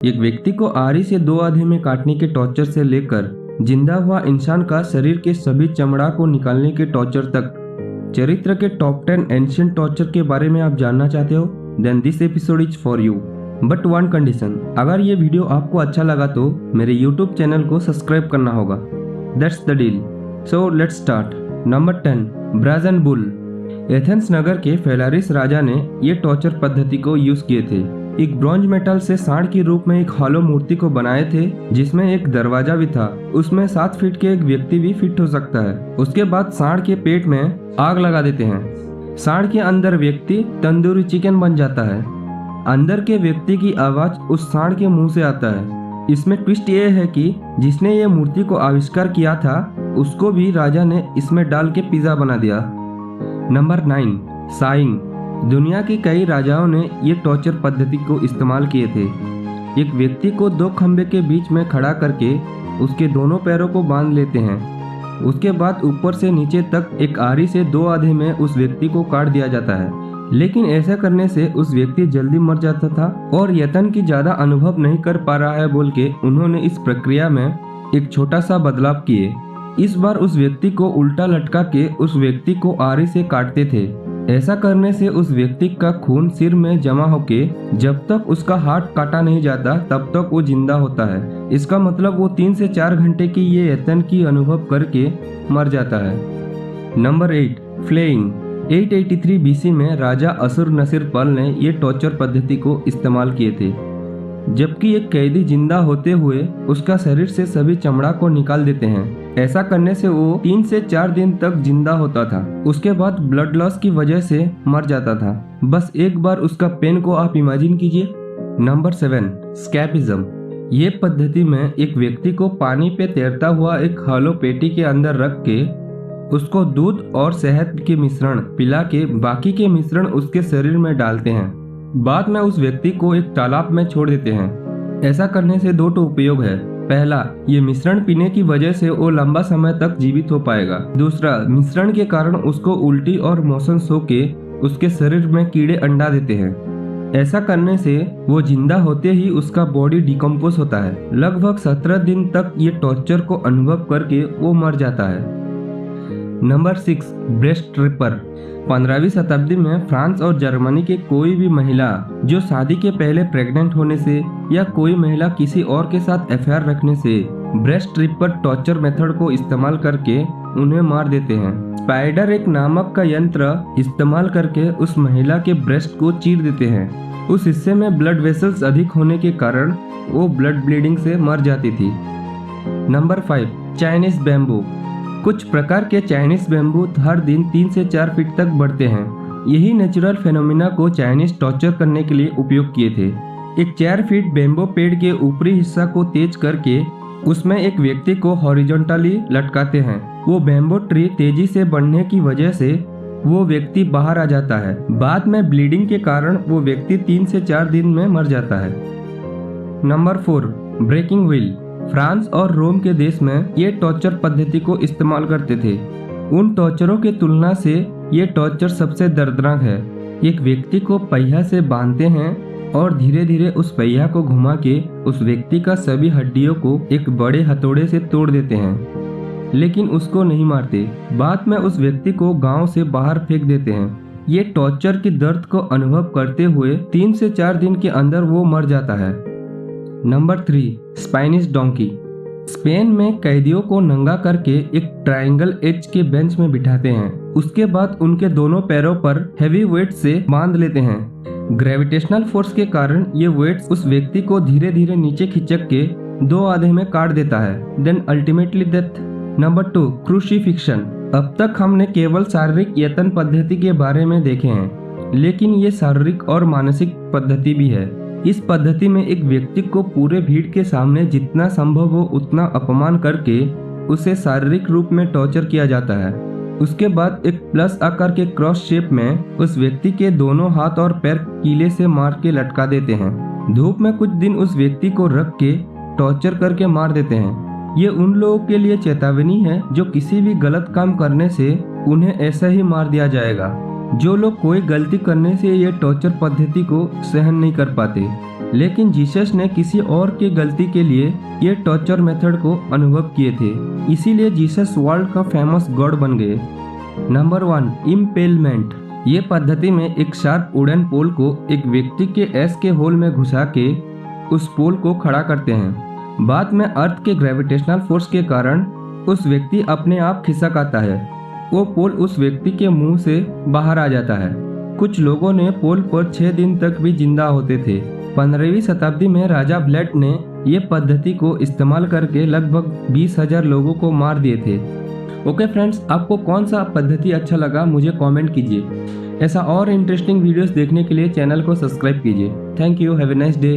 एक व्यक्ति को आरी से दो आधे में काटने के टॉर्चर से लेकर जिंदा हुआ इंसान का शरीर के सभी चमड़ा को निकालने के टॉर्चर तक, चरित्र के टॉप 10 एंशिएंट टॉर्चर के बारे में आप जानना चाहते हो? Then this episode is for you. But one condition, अगर ये वीडियो आपको अच्छा लगा तो मेरे यूट्यूब चैनल को सब्सक्राइब करना होगा। That's the deal. So let's start. Number 10, brazen bull. Athens नगर के फेलारिस राजा ने ये टॉर्चर पद्धति को यूज किए थे। एक ब्रॉन्ज मेटल से सांड के रूप में एक हॉलो मूर्ति को बनाए थे जिसमें एक दरवाजा भी था। उसमें 7 फीट के एक व्यक्ति भी फिट हो सकता है। उसके बाद सांड के पेट में आग लगा देते हैं। सांड के अंदर व्यक्ति तंदूरी चिकन बन जाता है। अंदर के व्यक्ति की आवाज उस सांड के मुंह से आता है। इसमें ट्विस्ट ये है कि जिसने ये मूर्ति को आविष्कार किया था उसको भी राजा ने इसमें डाल के पिज्जा बना दिया। Number 9, saying. दुनिया के कई राजाओं ने ये टॉर्चर पद्धति को इस्तेमाल किए थे। एक व्यक्ति को 2 खंबे के बीच में खड़ा करके उसके दोनों पैरों को बांध लेते हैं। उसके बाद ऊपर से नीचे तक एक आरी से 2 आधे में उस व्यक्ति को काट दिया जाता है। लेकिन ऐसा करने से उस व्यक्ति जल्दी मर जाता था और यतन की ज्यादा अनुभव नहीं कर पा रहा है बोल के उन्होंने इस प्रक्रिया में एक छोटा सा बदलाव किए। इस बार उस व्यक्ति को उल्टा लटका के उस व्यक्ति को आरी से काटते थे। ऐसा करने से उस व्यक्ति का खून सिर में जमा होके जब तक उसका हाथ काटा नहीं जाता तब तक वो जिंदा होता है। इसका मतलब वो 3 से 4 घंटे की ये यतन की अनुभव करके मर जाता है। Number 8, flaying. 883 BC में राजा असुरनसिरपल ने ये टॉर्चर पद्धति को इस्तेमाल किए थे। जबकि एक कैदी जिंदा होते हुए उसका शरीर से सभी चमड़ा को निकाल देते हैं। ऐसा करने से वो 3 से 4 दिन तक जिंदा होता था। उसके बाद ब्लड लॉस की वजह से मर जाता था। बस एक बार उसका पेन को आप इमेजिन कीजिए। नंबर 7, स्कैपिज्म। ये पद्धति में एक व्यक्ति को पानी पे तैरता हुआ एक हॉलो पेटी के अंदर रख के उसको दूध और शहद के मिश्रण पिला के बाकी के मिश्रण उसके शरीर में डालते हैं। बाद में उस व्यक्ति को एक तालाब में छोड़ देते हैं। ऐसा करने से 2 उपयोग है। पहला, ये मिश्रण पीने की वजह से वो लंबा समय तक जीवित हो पाएगा। दूसरा, मिश्रण के कारण उसको उल्टी और मोशन सो के उसके शरीर में कीड़े अंडा देते हैं। ऐसा करने से वो जिंदा होते ही उसका बॉडी डिकम्पोज होता है। लगभग 17 दिन तक ये टॉर्चर को अनुभव करके वो मर जाता है। Number 6, breast ripper. 15वीं शताब्दी में फ्रांस और जर्मनी के कोई भी महिला जो शादी के पहले प्रेग्नेंट होने से या कोई महिला किसी और के साथ अफेयर रखने से ब्रेस्ट रिपर टॉर्चर मेथड को इस्तेमाल करके उन्हें मार देते हैं। स्पाइडर एक नामक का यंत्र इस्तेमाल करके उस महिला के ब्रेस्ट को चीर देते हैं। उस हिस्से में ब्लड वेसल्स अधिक होने के कारण वो ब्लड ब्लीडिंग से मर जाती थी। Number 5, Chinese bamboo. कुछ प्रकार के चाइनीज बैम्बू हर दिन 3 से 4 फीट तक बढ़ते हैं। यही नेचुरल फेनोमेना को चाइनीज टॉर्चर करने के लिए उपयोग किए थे। एक 4 फीट बैम्बू पेड़ के ऊपरी हिस्सा को तेज करके उसमें एक व्यक्ति को हॉरिजॉन्टली लटकाते हैं। वो बैम्बू ट्री तेजी से बढ़ने की वजह से वो व्यक्ति बाहर आ जाता है। बाद में ब्लीडिंग के कारण वो व्यक्ति 3 से 4 दिन में मर जाता है। Number 4, breaking wheel. फ्रांस और रोम के देश में ये टॉर्चर पद्धति को इस्तेमाल करते थे। उन टॉर्चरों की तुलना से ये टॉर्चर सबसे दर्दनाक है। एक व्यक्ति को पहिया से बांधते हैं और धीरे धीरे उस पहिया को घुमा के उस व्यक्ति का सभी हड्डियों को एक बड़े हथौड़े से तोड़ देते हैं, लेकिन उसको नहीं मारते। बाद में उस व्यक्ति को गांव से बाहर फेंक देते हैं। ये टॉर्चर की दर्द को अनुभव करते हुए 3 से 4 दिन के अंदर वो मर जाता है। Number 3, Spanish donkey. स्पेन में कैदियों को नंगा करके एक ट्रायंगल एज के बेंच में बिठाते हैं। उसके बाद उनके दोनों पैरों पर हेवी वेट से बांध लेते हैं। ग्रेविटेशनल फोर्स के कारण ये वेट्स उस व्यक्ति को धीरे धीरे नीचे खिंचक के 2 आधे में काट देता है। Then ultimately death. Number 2, crucifixion. अब तक हमने केवल शारीरिक यतन पद्धति के बारे में देखे हैं, लेकिन ये शारीरिक और मानसिक पद्धति भी है। इस पद्धति में एक व्यक्ति को पूरे भीड़ के सामने जितना संभव हो उतना अपमान करके उसे शारीरिक रूप में टॉर्चर किया जाता है। उसके बाद एक प्लस आकार के क्रॉस शेप में उस व्यक्ति के दोनों हाथ और पैर कीले से मार के लटका देते हैं। धूप में कुछ दिन उस व्यक्ति को रख के टॉर्चर करके मार देते हैं। ये उन लोगों के लिए चेतावनी है जो किसी भी गलत काम करने से उन्हें ऐसा ही मार दिया जाएगा। जो लोग कोई गलती करने से ये टॉर्चर पद्धति को सहन नहीं कर पाते। लेकिन जीसस ने किसी और की गलती के लिए ये टॉर्चर मेथड को अनुभव किए थे, इसीलिए जीसस वर्ल्ड का फेमस गॉड बन गए। नंबर 1, इम्पेलमेंट। ये पद्धति में एक शार्प वुडन पोल को एक व्यक्ति के एस के होल में घुसा के उस पोल को खड़ा करते हैं। बाद में अर्थ के ग्रेविटेशनल फोर्स के कारण उस व्यक्ति अपने आप खिसक आता है। वो पोल उस व्यक्ति के मुंह से बाहर आ जाता है। कुछ लोगों ने पोल पर 6 दिन तक भी जिंदा होते थे। 15वीं शताब्दी में राजा ब्लड ने ये पद्धति को इस्तेमाल करके लगभग 20,000 लोगों को मार दिए थे। ओके फ्रेंड्स, आपको कौन सा पद्धति अच्छा लगा मुझे कमेंट कीजिए। ऐसा और इंटरेस्टिंग वीडियोस देखने के लिए चैनल को सब्सक्राइब कीजिए। Thank you, have a nice day.